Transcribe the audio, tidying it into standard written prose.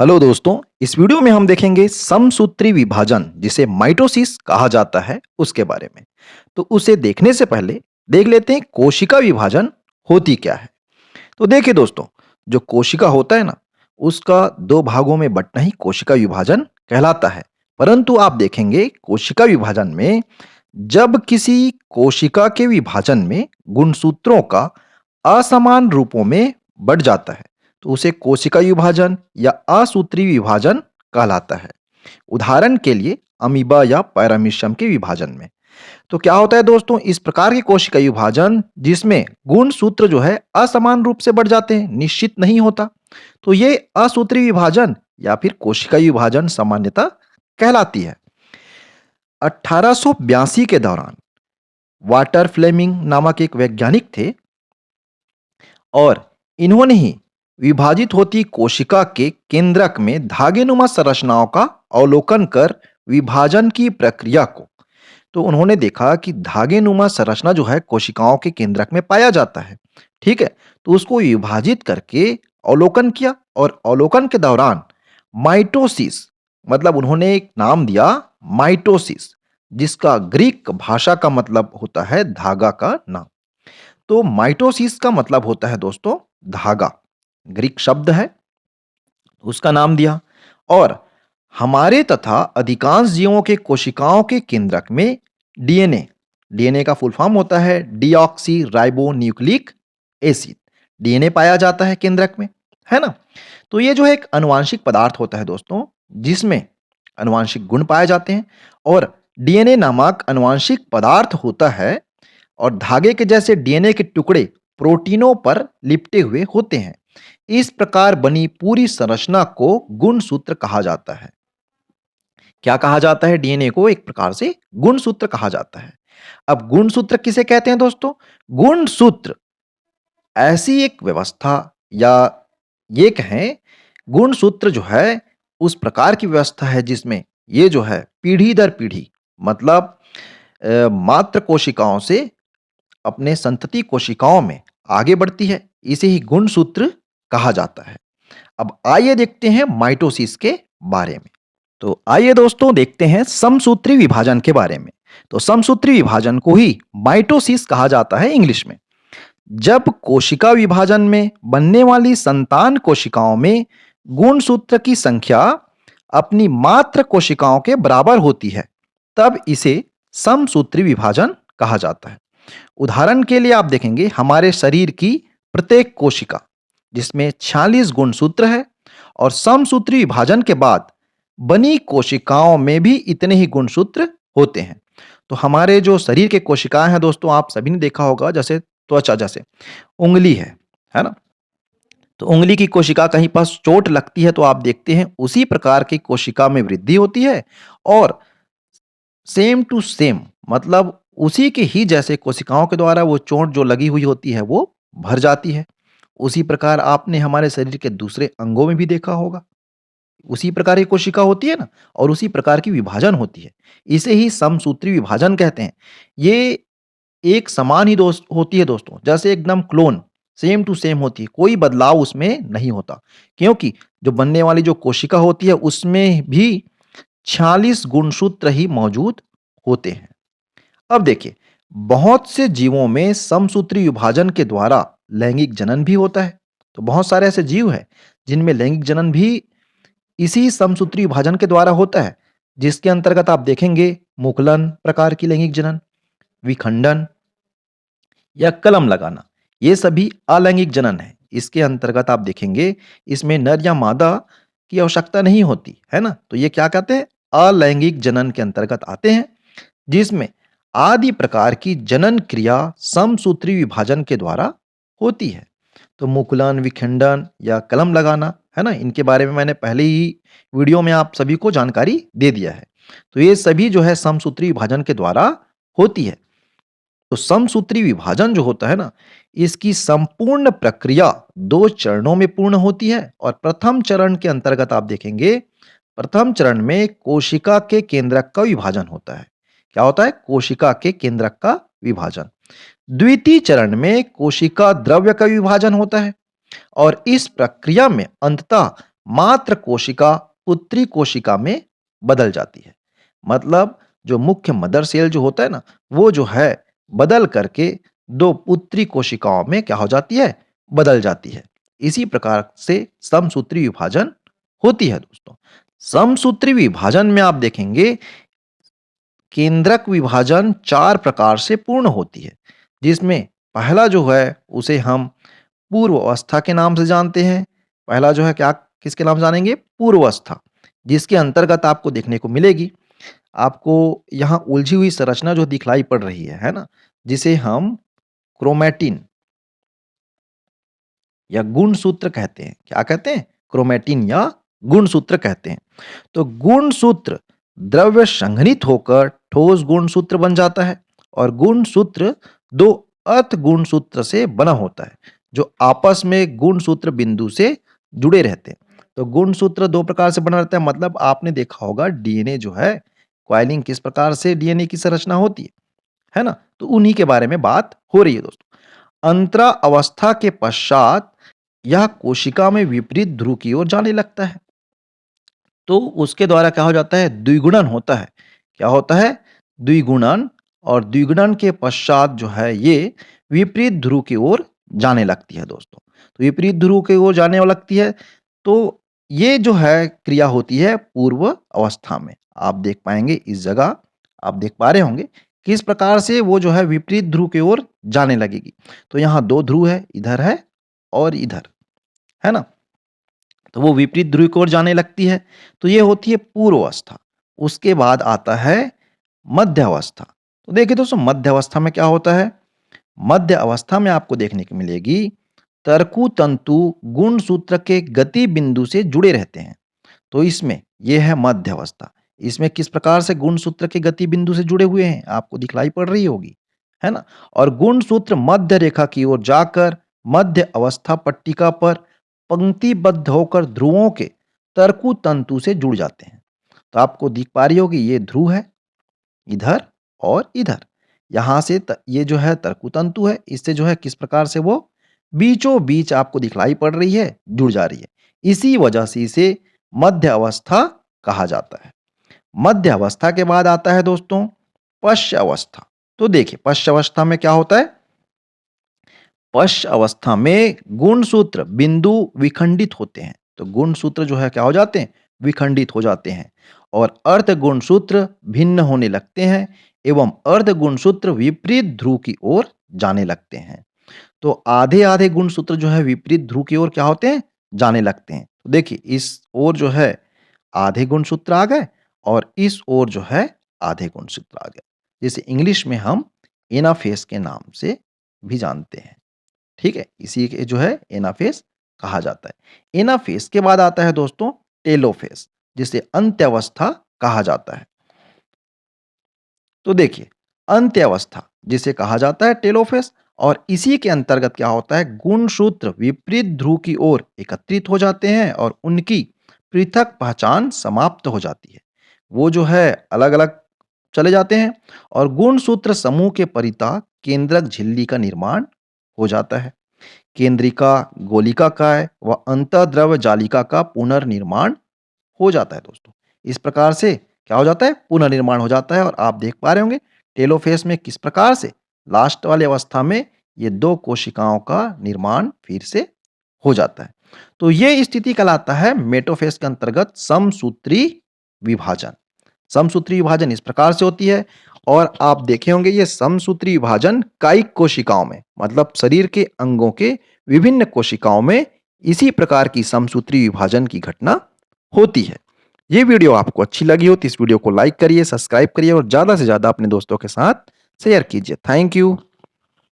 Hello दोस्तों, इस video में हम देखेंगे समसूत्री विभाजन जिसे माइटोसिस कहा जाता है उसके बारे में। तो उसे देखने से पहले देख लेते हैं कोशिका विभाजन होती क्या है। तो देखिए दोस्तों, जो कोशिका होता है ना, उसका दो भागों में बंटना ही कोशिका विभाजन कहलाता है। परंतु आप देखेंगे कोशिका विभाजन में जब किसी कोशिका के विभाजन में गुणसूत्रों का असमान रूपों में बढ़ जाता है तो उसे कोशिका विभाजन या असूत्री विभाजन कहलाता है। उदाहरण के लिए अमीबा या पैरामीशियम के विभाजन में तो क्या होता है दोस्तों, इस प्रकार के कोशिका विभाजन जिसमें गुण सूत्र जो है असमान रूप से बढ़ जाते हैं, निश्चित नहीं होता, तो ये असूत्री विभाजन या फिर कोशिका विभाजन सामान्यतः कहलाती है। 1882 के दौरान वाटर फ्लेमिंग नामक एक वैज्ञानिक थे और इन्होंने ही विभाजित होती कोशिका के केंद्रक में धागेनुमा संरचनाओं का अवलोकन कर विभाजन की प्रक्रिया को, तो उन्होंने देखा कि धागेनुमा संरचना जो है कोशिकाओं के केंद्रक में पाया जाता है। ठीक है, तो उसको विभाजित करके अवलोकन किया और अवलोकन के दौरान माइटोसिस, मतलब उन्होंने एक नाम दिया माइटोसिस, जिसका ग्रीक भाषा का मतलब होता है धागा का नाम। तो माइटोसिस का मतलब होता है दोस्तों धागा, ग्रीक शब्द है, उसका नाम दिया। और हमारे तथा अधिकांश जीवों के कोशिकाओं के केंद्रक में डीएनए, डीएनए का फुल फॉर्म होता है deoxy ribo nucleic acid, DNA पाया जाता है केंद्रक में, है ना। तो ये जो है एक अनुवांशिक पदार्थ होता है दोस्तों, जिसमें अनुवांशिक गुण पाए जाते हैं और डीएनए नामक अनुवांशिक पदार्थ होता है और धागे के जैसे डीएनए के टुकड़े प्रोटीनों पर लिपटे हुए होते हैं। इस प्रकार बनी पूरी संरचना को गुणसूत्र कहा जाता है। क्या कहा जाता है? डीएनए को एक प्रकार से गुणसूत्र कहा जाता है। अब गुणसूत्र किसे कहते हैं दोस्तों? गुणसूत्र ऐसी एक व्यवस्था या ये कहें, गुणसूत्र जो है उस प्रकार की व्यवस्था है जिसमें ये जो है पीढ़ी दर पीढ़ी, मतलब मात्र कोशिकाओं से अपने संतति कोशिकाओं में आगे बढ़ती है। इसे ही गुणसूत्र कहा जाता है। अब आइए देखते हैं माइटोसिस के बारे में। तो आइए दोस्तों देखते हैं समसूत्री विभाजन के बारे में। तो समसूत्री विभाजन को ही माइटोसिस कहा जाता है इंग्लिश में। जब कोशिका विभाजन में बनने वाली संतान कोशिकाओं में गुणसूत्र की संख्या अपनी मात्र कोशिकाओं के बराबर होती है, तब इसे समसूत्री विभाजन कहा जाता है। उदाहरण के लिए आप देखेंगे हमारे शरीर की प्रत्येक कोशिका जिसमें 46 गुणसूत्र है और समसूत्री विभाजन के बाद बनी कोशिकाओं में भी इतने ही गुणसूत्र होते हैं। तो हमारे जो शरीर के कोशिकाएं हैं दोस्तों, आप सभी ने देखा होगा, जैसे त्वचा, जैसे उंगली है ना। तो उंगली की कोशिका कहीं पर चोट लगती है तो आप देखते हैं उसी प्रकार की कोशिका में वृद्धि होती है और सेम टू सेम, मतलब उसी के ही जैसे कोशिकाओं के द्वारा वो चोट जो लगी हुई होती है वो भर जाती है। उसी प्रकार आपने हमारे शरीर के दूसरे अंगों में भी देखा होगा, उसी प्रकार की कोशिका होती है ना, और उसी प्रकार की विभाजन होती है। इसे ही समसूत्री विभाजन कहते हैं। ये एक समान ही दोस्त होती है दोस्तों, जैसे एकदम क्लोन, सेम टू सेम होती है, कोई बदलाव उसमें नहीं होता, क्योंकि जो बनने वाली जो कोशिका होती है उसमें भी 46 गुणसूत्र ही मौजूद होते हैं। अब देखिए, बहुत से जीवों में समसूत्री विभाजन के द्वारा लैंगिक जनन भी होता है। तो बहुत सारे ऐसे जीव हैं जिनमें लैंगिक जनन भी इसी समसूत्री विभाजन के द्वारा होता है, जिसके अंतर्गत आप देखेंगे मुकुलन प्रकार की लैंगिक जनन, विखंडन या कलम लगाना, ये सभी अलैंगिक जनन है। इसके अंतर्गत आप देखेंगे इसमें नर या मादा की आवश्यकता नहीं होती, है ना। तो ये क्या कहते हैं? अलैंगिक जनन के अंतर्गत आते हैं, जिसमें आदि प्रकार की जनन क्रिया समसूत्री विभाजन के द्वारा होती है। तो मुकुलन, विखंडन या कलम लगाना, है ना, इनके बारे में मैंने पहले ही वीडियो में आप सभी को जानकारी दे दिया है। तो ये सभी जो है समसूत्री विभाजन के द्वारा होती है। तो समसूत्री विभाजन जो होता है ना, इसकी संपूर्ण प्रक्रिया 2 चरणों में पूर्ण होती है और प्रथम चरण के अंतर्गत आप देखेंगे, प्रथम चरण में कोशिका के केंद्रक का विभाजन होता है। क्या होता है? कोशिका के केंद्रक का विभाजन। द्वितीय चरण में कोशिका द्रव्य का विभाजन होता है और इस प्रक्रिया में अंततः मात्र कोशिका पुत्री कोशिका में बदल जाती है। मतलब जो मुख्य मदर सेल जो होता है ना, वो जो है बदल करके 2 पुत्री कोशिकाओं में क्या हो जाती है? बदल जाती है। इसी प्रकार से समसूत्री विभाजन होती है दोस्तों। समसूत्री विभाजन में आप देखेंगे केंद्रक विभाजन 4 प्रकार से पूर्ण होती है, जिसमें पहला जो है उसे हम पूर्व अवस्था के नाम से जानते हैं। पहला जो है क्या किसके नाम से जानेंगे? पूर्व अवस्था, जिसके अंतर्गत आपको देखने को मिलेगी, आपको यहाँ उलझी हुई संरचना जो दिखलाई पड़ रही है ना? जिसे हम क्रोमैटिन या गुणसूत्र कहते हैं। क्या कहते हैं? क्रोमैटिन या गुणसूत्र कहते हैं। तो गुणसूत्र द्रव्य संघनित होकर ठोस गुणसूत्र बन जाता है और गुणसूत्र 2 अर्ध गुणसूत्र से बना होता है, जो आपस में गुणसूत्र बिंदु से जुड़े रहते हैं। तो गुणसूत्र 2 प्रकार से बना रहता है, मतलब आपने देखा होगा डीएनए जो है, कॉइलिंग किस प्रकार से डीएनए की संरचना होती है ना? तो उन्हीं के बारे में बात हो रही है दोस्तों। अंतरा अवस्था के पश्चात यह कोशिका में विपरीत ध्रुव की ओर जाने लगता है। तो उसके द्वारा क्या हो जाता है? द्विगुणन होता है। क्या होता है? द्विगुणन। और द्विगुणन के पश्चात जो है ये विपरीत ध्रुव की ओर जाने लगती है दोस्तों। तो विपरीत ध्रुव की ओर जाने लगती है, तो ये जो है क्रिया होती है पूर्व अवस्था में। आप देख पाएँगे इस जगह, आप देख पा रहे होंगे किस प्रकार से वो जो है विपरीत ध्रुव की ओर जाने लगेगी। तो यहाँ 2 ध्रुव है, इधर है और इधर, है ना? तो वो विपरीत ध्रुव की ओर जाने लगती है, तो ये होती है पूर्व अवस्था। उसके बाद आता है मध्य अवस्था। तो देखिए दोस्तों, मध्य अवस्था में क्या होता है? मध्य अवस्था में आपको देखने को मिलेगी तर्कु तंतु गुणसूत्र के गति बिंदु से जुड़े रहते हैं। तो इसमें ये है मध्य अवस्था। इसमें किस प्रकार से गुणसूत्र के गति बिंदु से जुड़े हुए हैं, आपको दिखलाई पड़ रही होगी, है ना? और गुणसूत्र मध्य रेखा की ओर जाकर मध्य अवस्था पट्टिका पर पंक्तिबद्ध होकर ध्रुवों के तर्कु तंतु से जुड़ जाते हैं। तो आपको दिख पा रही होगी ये ध्रुव है, इधर और इधर। यहाँ से ये जो है तर्कु तंतु है, इससे जो है किस प्रकार से वो बीचों बीच आपको दिखलाई पड़ रही है, जुड़ जा रही है। इसी वजह से इसे मध्य अवस्था कहा जाता है। मध्य अवस्था के बाद आता है दोस्तों पश्च अवस्था। तो देखिए पश्च अवस्था में क्या होता है? पश्च अवस्था में गुणसूत्र बिंदु विखंडित होते हैं। तो गुणसूत्र जो है क्या हो जाते हैं? विखंडित हो जाते हैं और अर्ध गुणसूत्र भिन्न होने लगते हैं एवं अर्ध गुणसूत्र विपरीत ध्रुव की ओर जाने लगते हैं। तो आधे-आधे गुणसूत्र जो है विपरीत ध्रुव की ओर क्या होते हैं? जाने लगते हैं। तो देखिए इस ओर जो है आधे गुणसूत्र आ गए और इस ओर जो है आधे गुणसूत्र आ गए। जिसे इंग्लिश में हम एनाफेस के नाम से भी जानते हैं। ठीक है? इसी के जो है एनाफेस कहा जाता है। एनाफेस के बाद आता है दोस्तों टेलोफेस, जिसे अंत्य-अवस्था कहा जाता है। तो देखिए अंत्य-अवस्था जिसे कहा जाता है टेलोफेस, और इसी के अंतर्गत क्या होता है? गुणसूत्र विपरीत ध्रुव की ओर एकत्रित हो जाते हैं और उनकी पृथक पहचान समाप्त हो जाती है। वो जो है अलग-अलग चले जाते हैं और गुणसूत्र समूह के परितः केंद्रक झिल्ली का निर्माण हो जाता है। केंद्रिका, गोलिकाकाय व अंतःद्रव जालिका का पुनर्निर्माण हो जाता है दोस्तों। इस प्रकार से क्या हो जाता है? पुनर्निर्माण हो जाता है और आप देख पा रहे होंगे टेलोफेस में किस प्रकार से लास्ट वाली अवस्था में ये 2 कोशिकाओं का निर्माण फिर से हो जाता है। तो ये स्थिति कहलाता है मेटाफेज के अंतर्गत समसूत्री विभाजन। समसूत्री विभाजन इस प्रकार से होती है और आप देखे होंगे ये समसूत्री विभाजन कायिक कोशिकाओं में, मतलब शरीर के अंगों के विभिन्न कोशिकाओं में इसी प्रकार की समसूत्री विभाजन की घटना होती है। ये वीडियो आपको अच्छी लगी हो तो इस वीडियो को लाइक करिए, सब्सक्राइब करिए और ज़्यादा से ज़्यादा अपने दोस्तों के साथ शेयर कीजिए। Thank you.